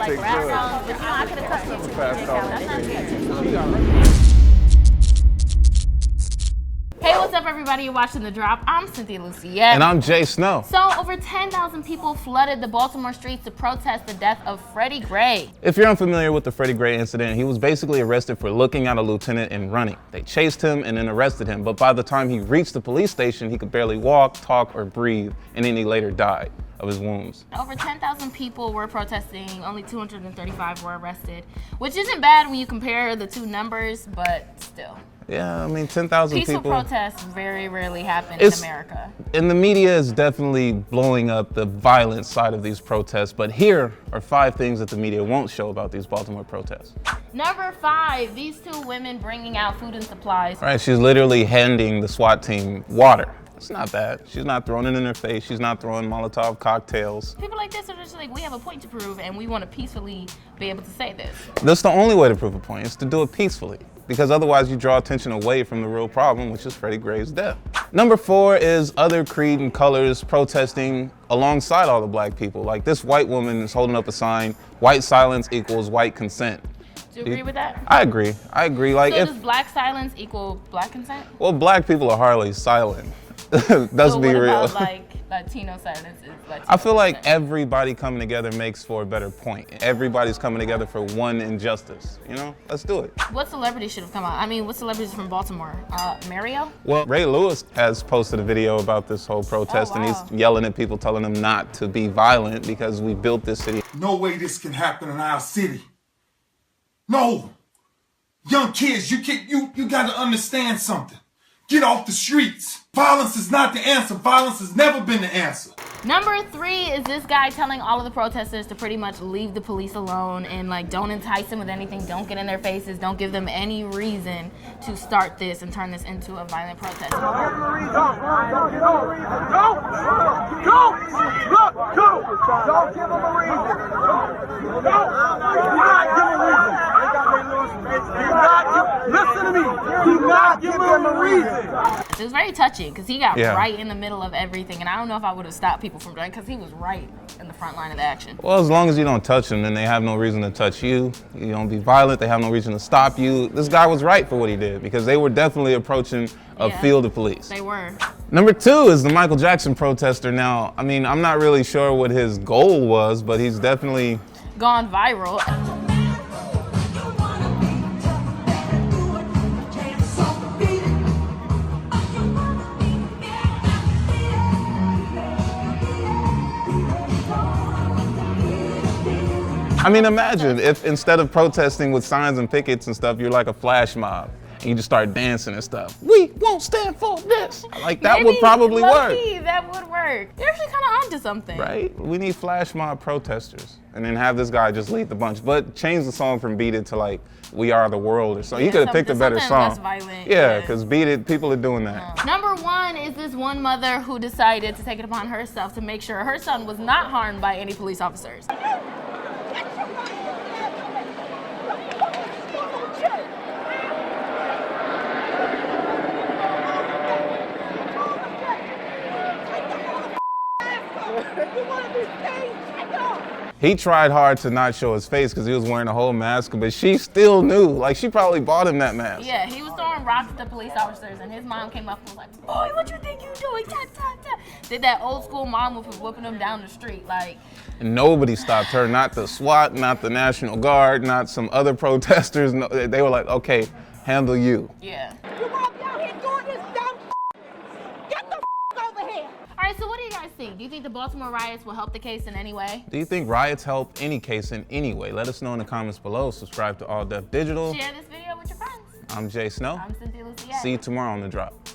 like rap songs, but you know, I could have cut you to Fast That's talk. not Hey, what's up, everybody? You're watching The Drop. I'm Cynthia Luciette. And I'm Jay Snow. So, over 10,000 people flooded the Baltimore streets to protest the death of Freddie Gray. If you're unfamiliar with the Freddie Gray incident, he was basically arrested for looking at a lieutenant and running. They chased him and then arrested him, but by the time he reached the police station, he could barely walk, talk, or breathe, and then he later died of his wounds. Over 10,000 people were protesting, only 235 were arrested, which isn't bad when you compare the two numbers, but still. Yeah, I mean, 10,000 people. Peaceful protests very rarely happen in America. And the media is definitely blowing up the violent side of these protests, but here are 5 things that the media won't show about these Baltimore protests. Number 5, these 2 women bringing out food and supplies. Right, she's literally handing the SWAT team water. It's not bad. She's not throwing it in their face. She's not throwing Molotov cocktails. People like this are just like, we have a point to prove and we want to peacefully be able to say this. That's the only way to prove a point, is to do it peacefully. Because otherwise you draw attention away from the real problem, which is Freddie Gray's death. Number 4 is other creed and colors protesting alongside all the black people. Like this white woman is holding up a sign, white silence equals white consent. Do you agree with that? I agree. Like, so does black silence equal black consent? Well, black people are hardly silent. Let's so be what real. About like Latino silence is Latino I feel like consent. everybody coming together makes for a better point. Everybody's coming together for one injustice. You know, let's do it. What celebrity should have come out? I mean, what celebrities from Baltimore? Mario? Well, Ray Lewis has posted a video about this whole protest, and he's yelling at people, telling them not to be violent because we built this city. No way this can happen in our city. No. Young kids, you got to understand something. Get off the streets. Violence is not the answer. Violence has never been the answer. Number 3 is this guy telling all of the protesters to pretty much leave the police alone and like don't entice them with anything, don't get in their faces, don't give them any reason to start this and turn this into a violent protest. Don't give them a reason. Listen to me. Do not give them a reason. It was very touching because he got right in the middle of everything, and I don't know if I would have stopped people from doing it because he was right in the front line of the action. Well, as long as you don't touch them, then they have no reason to touch you. You don't be violent, they have no reason to stop you. This guy was right for what he did because they were definitely approaching a field of police. They were. Number 2 is the Michael Jackson protester. Now, I mean, I'm not really sure what his goal was, but he's definitely gone viral. I mean, imagine if instead of protesting with signs and pickets and stuff, you're like a flash mob and you just start dancing and stuff. We won't stand for this. Like that would probably work. That would work. You're actually kind of onto something. Right? We need flash mob protesters and then have this guy just lead the bunch. But change the song from Beat It to like We Are the World or something. You could have picked a better song. Less violent, yeah, because Beat It, people are doing that. Number 1 is this one mother who decided to take it upon herself to make sure her son was not harmed by any police officers. He tried hard to not show his face because he was wearing a whole mask, but she still knew. Like, she probably bought him that mask. Yeah, he was throwing rocks at the police officers, and his mom came up and was like, boy, what you think you doing? Ta, ta, ta. Did that old school mom was whooping him down the street, like. And nobody stopped her, not the SWAT, not the National Guard, not some other protesters. No, they were like, okay, handle you. Yeah. You walk down here doing this dumb Get the over here. All right, so what do you guys think? Do you think the Baltimore riots will help the case in any way? Do you think riots help any case in any way? Let us know in the comments below. Subscribe to All Def Digital. Share this video with your friends. I'm Jay Snow. I'm Cynthia Luciette. See you tomorrow on The Drop.